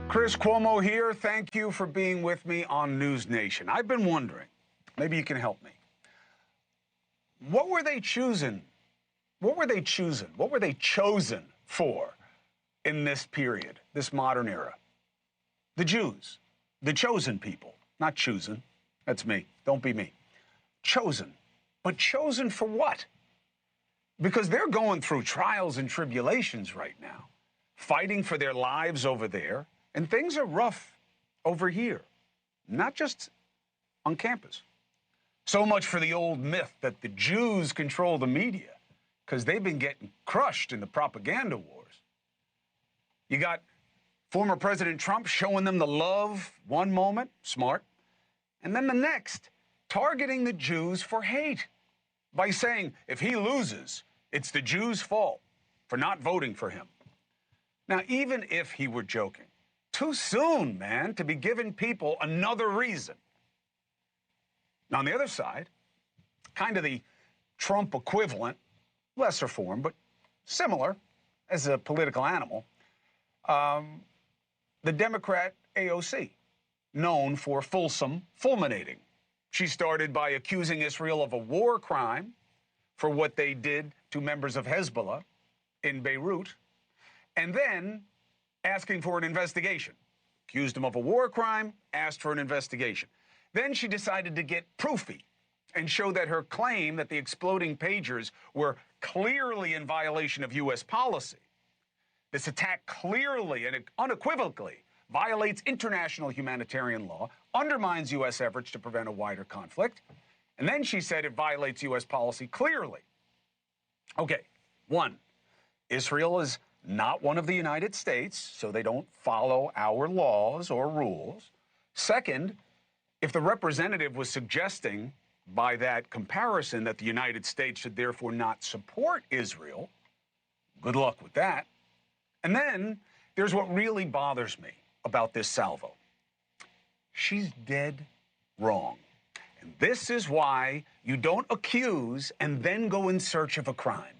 Chris Cuomo here. Thank you for being with me on NewsNation. I've been wondering, maybe you can help me. What were they choosing? What were they choosing? What were they chosen for in this period, this modern era? The Jews, the chosen people, not choosing. That's me. Don't be me. Chosen. But chosen for what? Because they're going through trials and tribulations right now, fighting for their lives over there. And things are rough over here, not just on campus. So much for the old myth that the Jews control the media, because they've been getting crushed in the propaganda wars. You got former President Trump showing them the love one moment, smart, and then the next, targeting the Jews for hate by saying if he loses, it's the Jews' fault for not voting for him. Now, even if he were joking, too soon, man, to be giving people another reason. Now, on the other side, kind of the Trump equivalent, lesser form, but similar as a political animal, the Democrat AOC, known for fulminating. She started by accusing Israel of a war crime for what they did to members of Hezbollah in Beirut, and then asking for an investigation. Accused him of a war crime, asked for an investigation. Then she decided to get proofy and show that her claim that the exploding pagers were clearly in violation of U.S. policy. This attack clearly and unequivocally violates international humanitarian law, undermines U.S. efforts to prevent a wider conflict, and then she said it violates U.S. policy clearly. Okay, one, Israel is not one of the United States, so they don't follow our laws or rules. Second, if the representative was suggesting by that comparison that the United States should therefore not support Israel, good luck with that. And then there's what really bothers me about this salvo. She's dead wrong. And this is why you don't accuse and then go in search of a crime.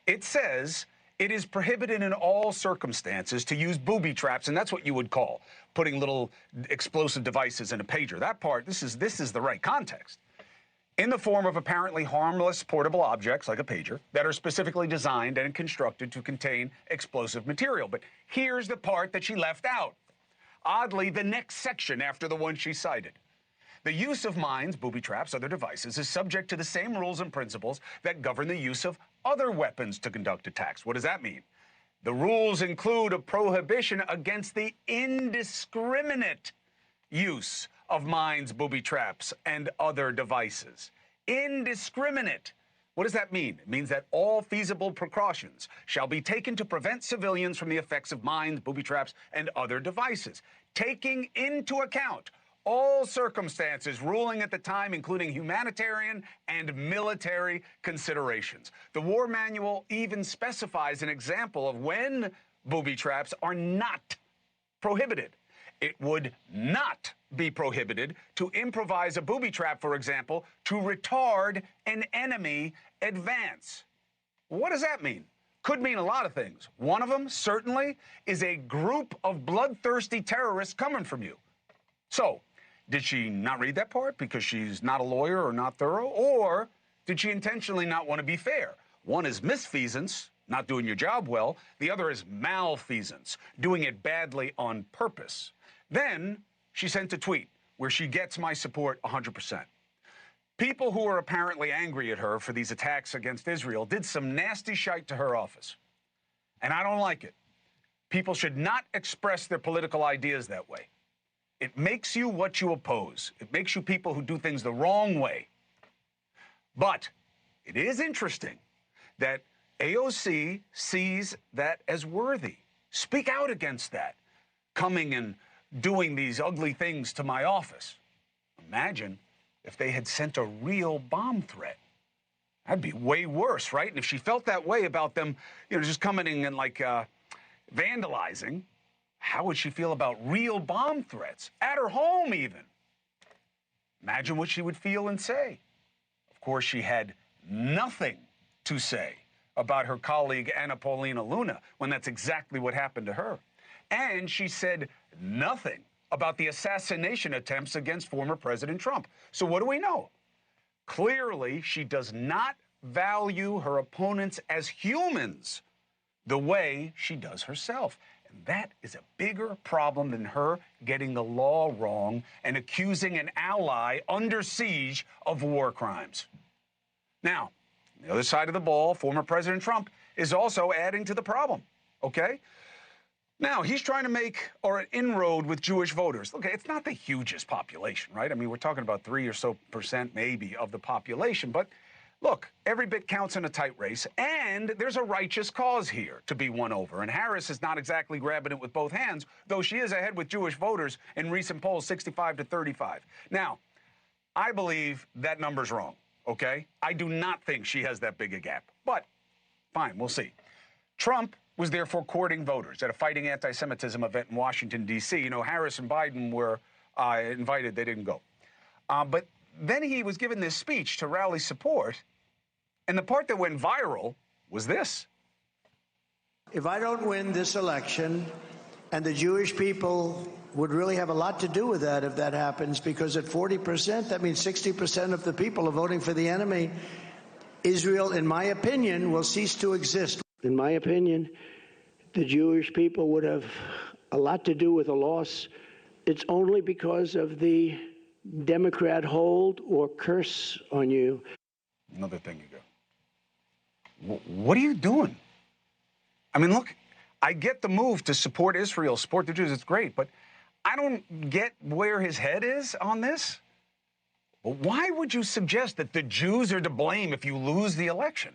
It says it is prohibited in all circumstances to use booby traps, and that's what you would call putting little explosive devices in a pager. That part, this is the right context. In the form of apparently harmless portable objects, like a pager, that are specifically designed and constructed to contain explosive material. But here's the part that she left out. Oddly, the next section after the one she cited. The use of mines, booby traps, other devices is subject to the same rules and principles that govern the use of other weapons to conduct attacks. What does that mean? The rules include a prohibition against the indiscriminate use of mines, booby traps, and other devices. Indiscriminate. What does that mean? It means that all feasible precautions shall be taken to prevent civilians from the effects of mines, booby traps, and other devices, taking into account all circumstances ruling at the time, including humanitarian and military considerations. The War Manual even specifies an example of when booby traps are not prohibited. It would not be prohibited to improvise a booby trap, for example, to retard an enemy advance. What does that mean? Could mean a lot of things. One of them, certainly, is a group of bloodthirsty terrorists coming from you. So, did she not read that part because she's not a lawyer or not thorough? Or did she intentionally not want to be fair? One is misfeasance, not doing your job well. The other is malfeasance, doing it badly on purpose. Then she sent a tweet where she gets my support 100%. People who are apparently angry at her for these attacks against Israel did some nasty shite to her office. And I don't like it. People should not express their political ideas that way. It makes you what you oppose. It makes you people who do things the wrong way. But it is interesting that AOC sees that as worthy. Speak out against that, coming and doing these ugly things to my office. Imagine if they had sent a real bomb threat. That'd be way worse, right? And if she felt that way about them, just coming in and vandalizing, how would she feel about real bomb threats? At her home, even. Imagine what she would feel and say. Of course, she had nothing to say about her colleague Anna Paulina Luna when that's exactly what happened to her. And she said nothing about the assassination attempts against former President Trump. So what do we know? Clearly, she does not value her opponents as humans the way she does herself. And that is a bigger problem than her getting the law wrong and accusing an ally under siege of war crimes. Now, on the other side of the ball, former President Trump is also adding to the problem, okay? Now, he's trying to make an inroad with Jewish voters. Look, it's not the hugest population, right? I mean, we're talking about 3% or so maybe of the population. But look, every bit counts in a tight race. And there's a righteous cause here to be won over. And Harris is not exactly grabbing it with both hands, though she is ahead with Jewish voters in recent polls, 65 to 35. Now, I believe that number's wrong, okay? I do not think she has that big a gap. But fine, we'll see. Trump was therefore courting voters at a Fighting Anti-Semitism event in Washington, D.C. You know, Harris and Biden were invited. They didn't go. But then he was given this speech to rally support, and the part that went viral was this. If I don't win this election, and the Jewish people would really have a lot to do with that if that happens, because at 40%, that means 60% of the people are voting for the enemy. Israel, in my opinion, will cease to exist. In my opinion, the Jewish people would have a lot to do with a loss. It's only because of the Democrat hold or curse on you. Another thing you go. What are you doing? I mean, look, I get the move to support Israel, support the Jews. It's great, but I don't get where his head is on this. Why would you suggest that the Jews are to blame if you lose the election?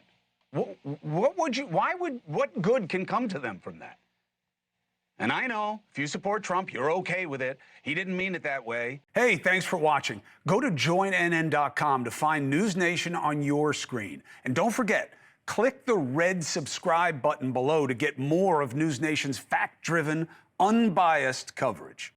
What good can come to them from that? And I know if you support Trump, you're okay with it. He didn't mean it that way. Hey, thanks for watching. Go to joinnn.com to find NewsNation on your screen. And don't forget, click the red subscribe button below to get more of NewsNation's fact-driven, unbiased coverage.